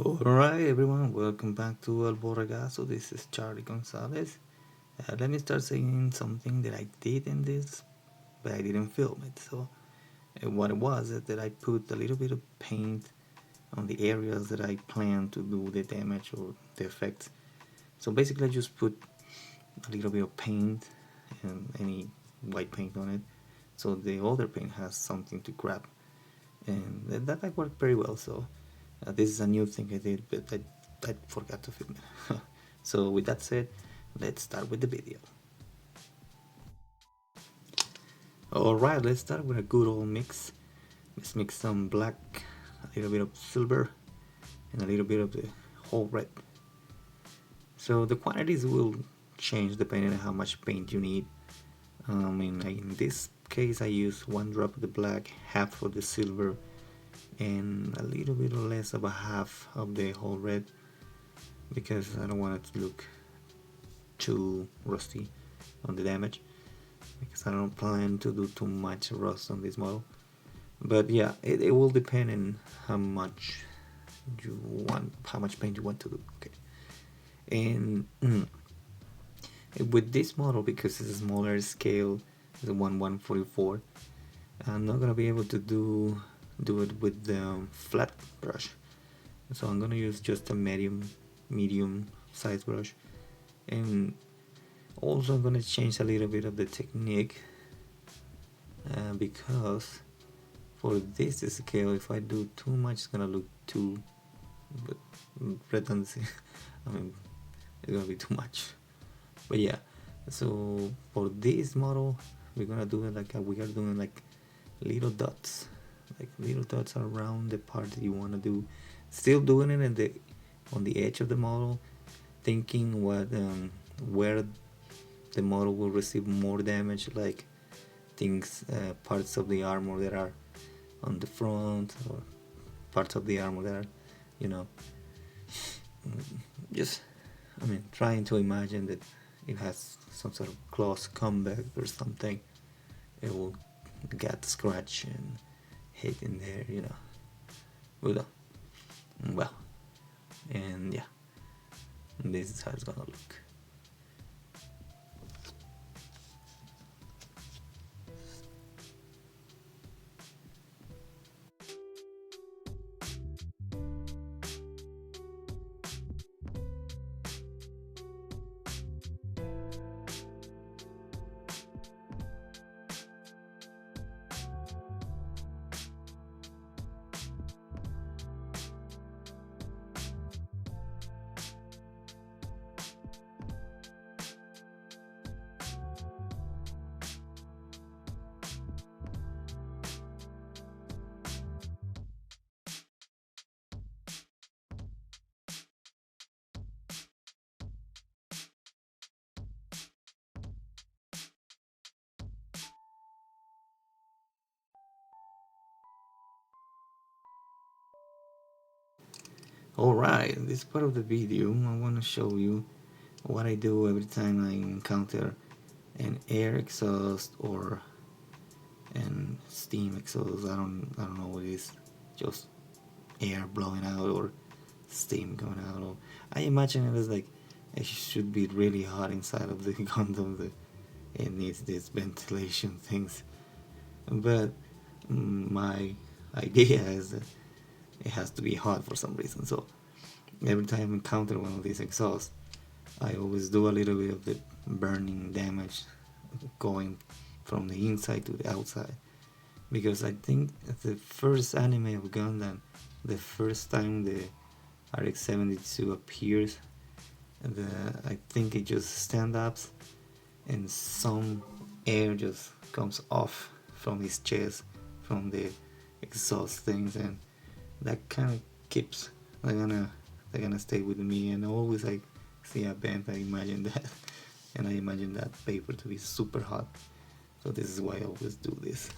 Alright, everyone, welcome back to El Borregazo. This is Charlie Gonzalez. Let me start saying something that I did in this, but I didn't film it. So, what it was is that I put a little bit of paint on the areas that I plan to do the damage or the effects. So, basically, I just put a little bit of paint and any white paint on it, so the other paint has something to grab, and that worked very well. So this is a new thing I did, but I forgot to film it. So with that said, let's start with the video. Alright, let's start with a good old mix. Let's mix some black, a little bit of silver, and a little bit of the whole red. So the quantities will change depending on how much paint you need. In this case I use 1 drop of the black, half of the silver, and a little bit less of a half of the whole red, because I don't want it to look too rusty on the damage, because I don't plan to do too much rust on this model. But yeah, it will depend on how much paint you want to do. Okay, and with this model, because it's a smaller scale, it's a 1/144, I'm not gonna be able to do it with the flat brush, so I'm gonna use just a medium size brush. And also I'm gonna change a little bit of the technique, because for this scale, if I do too much, it's gonna look too redundancy. I mean, it's gonna be too much. But yeah, so for this model, we're gonna do it like we are doing like little dots, around the part that you want to do. Still doing it on the edge of the model, thinking where the model will receive more damage, like things, parts of the armor that are on the front, or parts of the armor that are, you know, just, trying to imagine that it has some sort of close combat or something. It will get scratched and hit in there, well, and yeah, this is how it's gonna look. Alright, in this part of the video I want to show you what I do every time I encounter an air exhaust or an steam exhaust. I don't know what it is, just air blowing out or steam going out. Or I imagine it as like it should be really hot inside of the Gundam that it needs these ventilation things. But my idea is that it has to be hot for some reason. So every time I encounter one of these exhausts, I always do a little bit of the burning damage going from the inside to the outside. Because I think the first anime of Gundam, the first time the RX-72 appears, I think it just stands up and some air just comes off from his chest, from the exhaust things, and that kind of keeps they're gonna stay with me. And always I see a band, I imagine that, and I imagine that paper to be super hot. So this is why I always do this.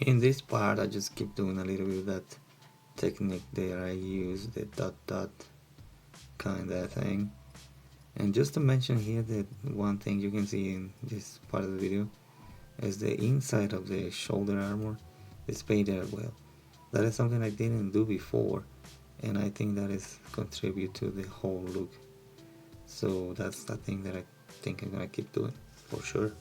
In this part I just keep doing a little bit of that technique there. I use the dot dot kind of thing. And just to mention here that one thing you can see in this part of the video is the inside of the shoulder armor is painted as well. That is something I didn't do before, and I think that is contribute to the whole look. So that's the thing that I think I'm gonna keep doing for sure.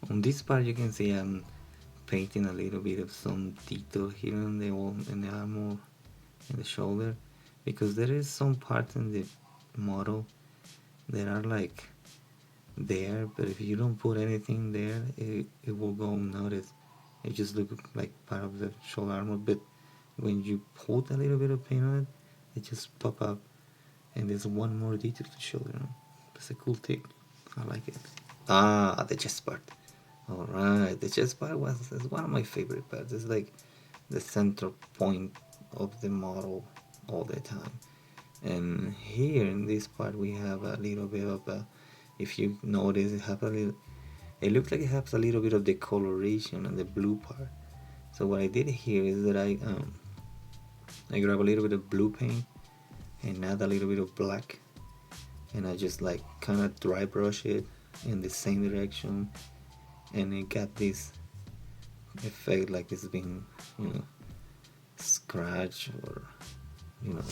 On this part you can see I'm painting a little bit of some detail here in the armor and the shoulder, because there is some parts in the model that are like there, but if you don't put anything there, it will go unnoticed. It just looks like part of the shoulder armor, but when you put a little bit of paint on it, it just pop up, and there's one more detail to show. That's a cool thing. I like it. Ah, the chest part. All right, the chest part is one of my favorite parts. It's like the center point of the model all the time. And here in this part we have a little bit of a, if you notice, it looks like it has a little bit of the coloration on the blue part. So what I did here is that I grab a little bit of blue paint and add a little bit of black, and I just like kind of dry brush it in the same direction, and it got this effect like it's being, scratched or, you know,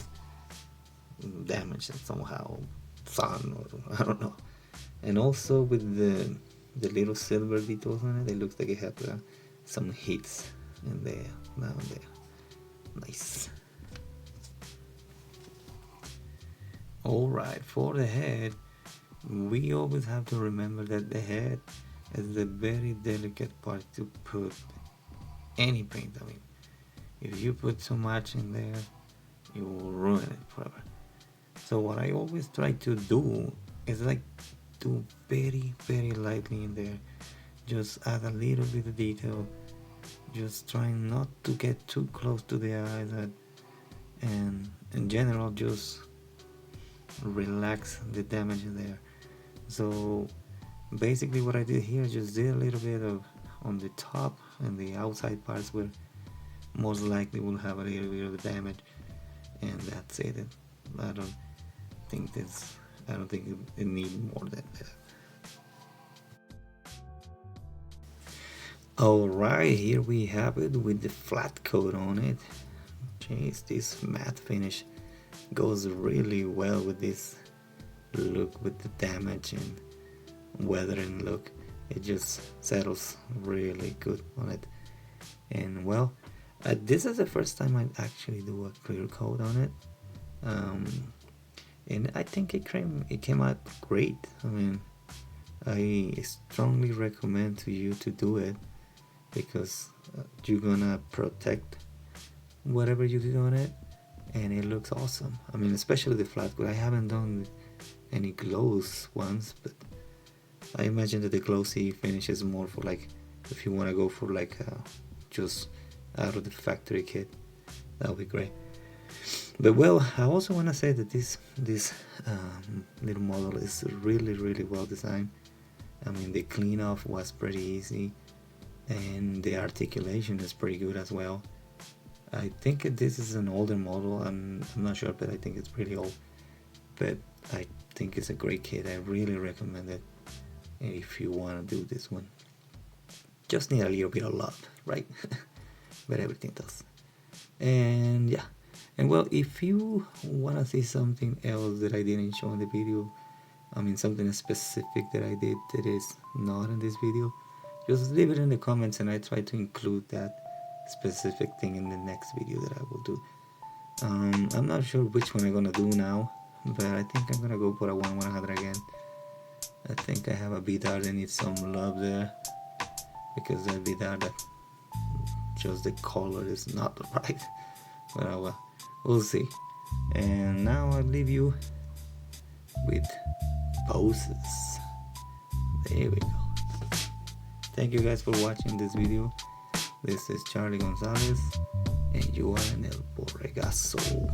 damaged somehow, sun, or I don't know. And also with the little silver details on it, it looks like it has some hits in there, down there. Nice. Alright, for the head, we always have to remember that the head is the very delicate part to put any paint. I mean, if you put too much in there, you will ruin it forever. So what I always try to do is like do very lightly in there, just add a little bit of detail, just trying not to get too close to the eyes, and in general just relax the damage in there. So basically what I did here, just did a little bit of on the top and the outside parts where most likely will have a little bit of damage, and that's it. I don't think it needs more than that. Alright, here we have it with the flat coat on it. Jeez, this matte finish goes really well with this look, with the damage and weathering look. It just settles really good on it. And well, this is the first time I actually do a clear coat on it, and I think it came out great. I mean, I strongly recommend to you to do it, because you're gonna protect whatever you do on it, and it looks awesome. I mean, especially the flat coat. I haven't done any gloss ones, but I imagine that the glossy finish is more for like if you want to go for like just out of the factory kit. That'll be great. But well, I also want to say that this little model is really well designed. I mean, the clean off was pretty easy, and the articulation is pretty good as well. I think this is an older model. I'm not sure, but I think it's pretty old. But I think it's a great kit. I really recommend it if you want to do this one. Just need a little bit of love, right? But everything does. And yeah, and well, if you want to see something else that I didn't show in the video, I mean something specific that I did that is not in this video, just leave it in the comments and I try to include that specific thing in the next video that I will do. I'm not sure which one I'm gonna do now, but I think I'm gonna go for a 1-100 again. I think I have a BDR that needs some love there, because that BDR that just the color is not right. But we'll see. And now I'll leave you with poses. There we go. Thank you guys for watching this video. This is Charlie Gonzalez, and you are en el Borregazo.